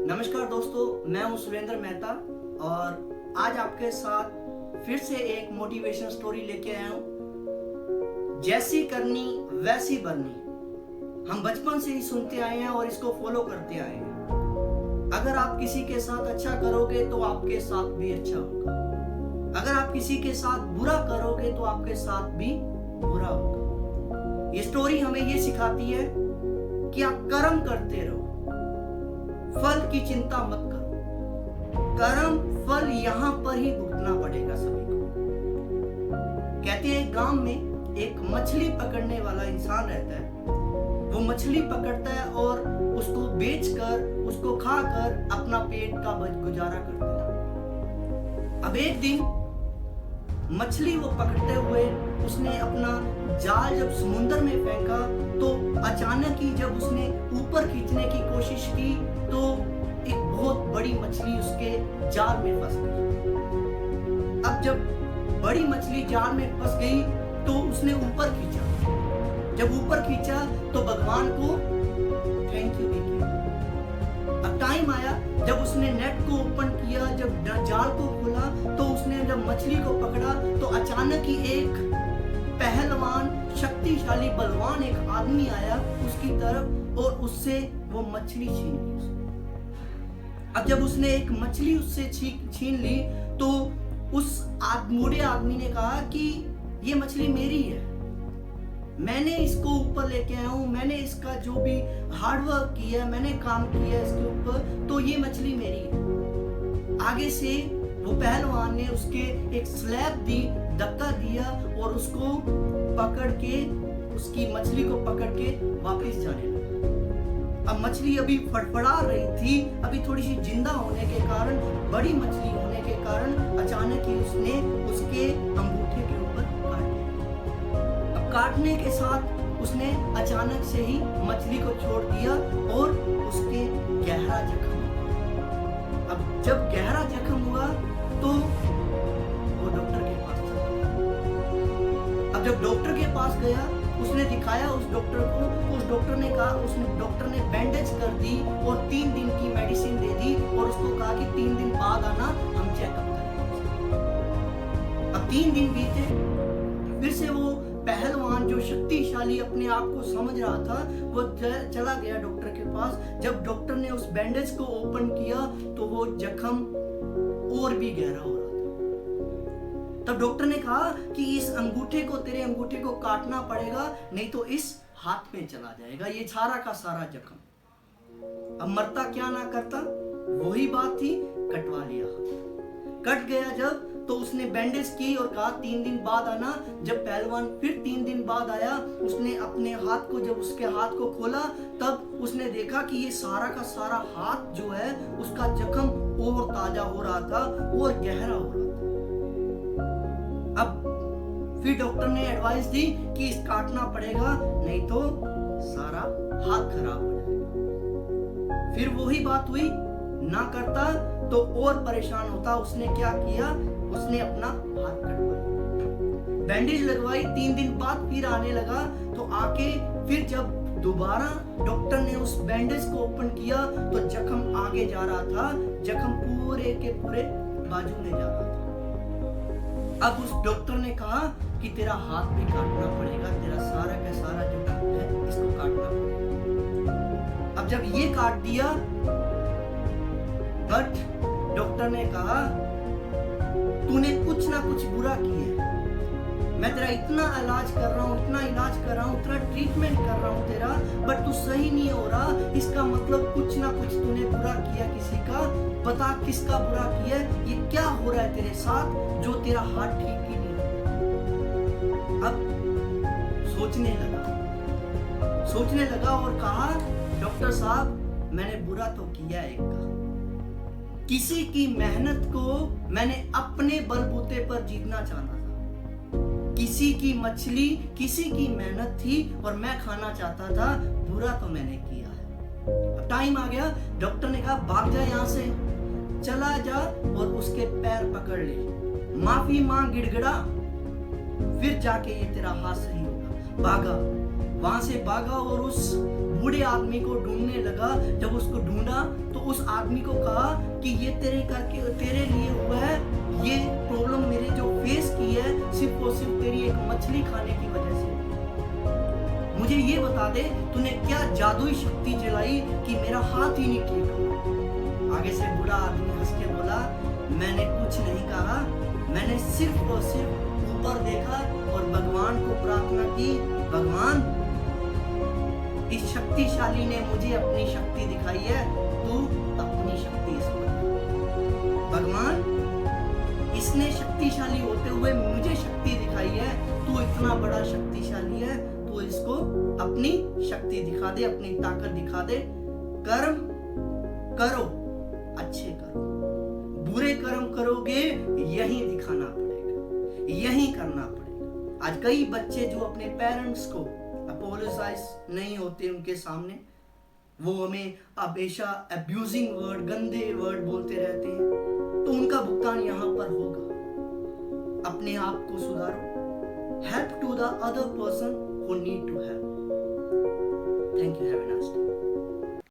नमस्कार दोस्तों, मैं हूं सुरेंद्र मेहता और आज आपके साथ फिर से एक मोटिवेशन स्टोरी लेके आया हूं। जैसी करनी वैसी बननी हम बचपन से ही सुनते आए हैं और इसको फॉलो करते आए हैं। अगर आप किसी के साथ अच्छा करोगे तो आपके साथ भी अच्छा होगा। अगर आप किसी के साथ बुरा करोगे तो आपके साथ भी बुरा होगा। ये स्टोरी हमें ये सिखाती है कि आप कर्म करते रहो, फल की चिंता मत करो। कर्म फल यहां पर ही भुगतना पड़ेगा सभी को। कहते हैं गांव में एक मछली पकड़ने वाला इंसान रहता है। वो मछली पकड़ता है और उसको बेचकर, उसको खाकर अपना पेट का गुजारा करता है। अब एक दिन मछली वो पकड़ते हुए उसने अपना जाल जब समुद्र में फेंका तो अचानक ही जब उसने ऊपर खींचने की कोशिश की तो एक बहुत बड़ी मछली उसके जाल में फंस गई। अब जब बड़ी मछली जाल में फंस गई तो उसने ऊपर खींचा। जब ऊपर खींचा तो भगवान को थैंक यू भी किया। अब टाइम आया जब उसने नेट को ओपन किया, जब जाल को खोला तो उसने जब मछली को पकड़ा तो अचानक ही एक पहलवान, शक्तिशाली बलवान एक आदमी आया उसकी तरफ और उससे वो मछली छीन ली। अब जब उसने एक मछली उससे छीन ली तो उस बूढ़े आदमी ने कहा कि ये मछली मेरी है, मैंने इसको ऊपर लेके आया हूं, मैंने इसका जो भी हार्डवर्क किया, मैंने काम किया इसके ऊपर, तो ये मछली मेरी है। आगे से वो पहलवान ने उसके एक स्लैब दी, धक्का दिया और उसको पकड़ के, उसकी मछली को पकड़ के वापस जाने लगा। अब मछली अभी फड़फड़ा रही थी, अभी थोड़ी सी जिंदा होने के कारण, बड़ी मछली होने के कारण अचानक ही उसने उसके अंगूठे के ऊपर काट दिया। अब काटने के साथ उसने अचानक से ही मछली को छोड़ दिया और उसके गहरा जख्म हुआ। अब जब गहरा जख्म हुआ तो वो डॉक्टर के पास चला। अब जब डॉक्टर के पास गया उसने दिखाया उस डॉक्टर को, उस डॉक्टर ने कहा, उसने डॉक्टर ने बैंडेज कर दी और 3 दिन की मेडिसिन दे दी और उसको कहा कि 3 दिन बाद आना, हम चेकअप करेंगे। अब 3 दिन बीते, फिर से वो पहलवान जो शक्तिशाली अपने आप को समझ रहा था वो चला गया डॉक्टर के पास। जब डॉक्टर ने उस बैंडेज को ओपन किया तो वो जख्म और भी गहरा हो रहा था। तब डॉक्टर ने कहा कि इस अंगूठे को, तेरे अंगूठे को काटना पड़ेगा, नहीं तो इस हाथ में चला जाएगा ये सारा का सारा जख्म। अब मरता क्या ना करता, वही बात थी, कटवा लिया हाथ। कट गया जब तो उसने बैंडेज की और कहा 3 दिन बाद आना। जब पहलवान फिर 3 दिन बाद आया, उसने अपने हाथ को, जब उसके हाथ को खोला तब उसने देखा कि ये सारा का सारा हाथ जो है उसका जख्म और ताजा हो रहा था और गहरा हो रहा था। अब फिर डॉक्टर ने एडवाइस दी कि इस काटना पड़ेगा, नहीं तो सारा हाथ खराब हो जाएगा। फिर वही बात हुई, ना करता तो और परेशान होता। उसने क्या किया, उसने अपना हाथ कटवा, बैंडेज लगवाई। 3 दिन बाद फिर आने लगा तो आके फिर जब दोबारा डॉक्टर ने उस बैंडेज को ओपन किया तो जख्म आगे जा रहा था, जख्म पूरे के पूरे बाजू में जा रहा था। अब उस डॉक्टर ने कहा कि तेरा हाथ भी काटना पड़ेगा, तेरा सारा का सारा जो है इसको काटना पड़ेगा। अब जब ये काट दिया, बट डॉक्टर ने कहा तूने कुछ ना कुछ बुरा किया, मैं तेरा इतना इलाज कर रहा हूँ, इतना इलाज कर रहा हूँ, इतना ट्रीटमेंट कर रहा हूँ तेरा, बट तू सही नहीं हो रहा। इसका मतलब कुछ ना कुछ तूने बुरा किया किसी का। बता किसका बुरा किया, ये क्या हो रहा है तेरे साथ जो तेरा हाथ ठीक ही नहीं। अब सोचने लगा और कहा डॉक्टर साहब मैंने बुरा तो किया एक का, किसी की मेहनत को मैंने अपने बलबूते पर जीतना चाहता था। किसी की मछली, किसी की मेहनत थी और मैं खाना चाहता था, बुरा तो मैंने किया है। अब टाइम आ गया, डॉक्टर ने कहा भाग जा यहाँ से, चला जा और उसके पैर पकड़ ले, माफी मांग, गिड़गिड़ा, फिर जाके ये तेरा हाथ सही होगा। भागा, वहां से भागा और उस बूढ़े आदमी को ढूंढने लगा। जब उसको ढूंढा तो उस आदमी को कहा कि ये तेरे लिए हुआ है, ये प्रॉब्लम मेरे जो फेस की है सिर्फ और सिर्फ तेरी एक मछली खाने की वजह से। मुझे ये बता दे तूने क्या जादुई शक्ति चलाई कि मेरा हाथ ही नहीं ठीक हुआ। आगे से बूढ़ा आदमी हंस के बोला, मैंने कुछ नहीं कहा, मैंने सिर्फ और सिर्फ ऊपर देखा और भगवान को प्रार्थना की, भगवान इस शक्तिशाली ने मुझे अपनी शक्ति दिखाई है, तू अपनी शक्ति इसको दिखा। भगवान इसने शक्तिशाली होते हुए मुझे शक्ति दिखाई है, तू इतना बड़ा शक्तिशाली है, तू इसको अपनी शक्ति दिखा दे, अपनी ताकत दिखा दे। कर्म करो, अच्छे करो, बुरे कर्म करोगे यही दिखाना पड़ेगा, यही करना पड़ेगा। आज कई बच्चे जो अपने पेरेंट्स को अपोलोजाइज नहीं होते उनके सामने, वो हमें हमेशा अब्यूजिंग वर्ड, गंदे वर्ड बोलते रहते हैं, तो उनका भुगतान यहां पर होगा। अपने आप को सुधारो, help to the other person who need to help. Thank you, have a nice day.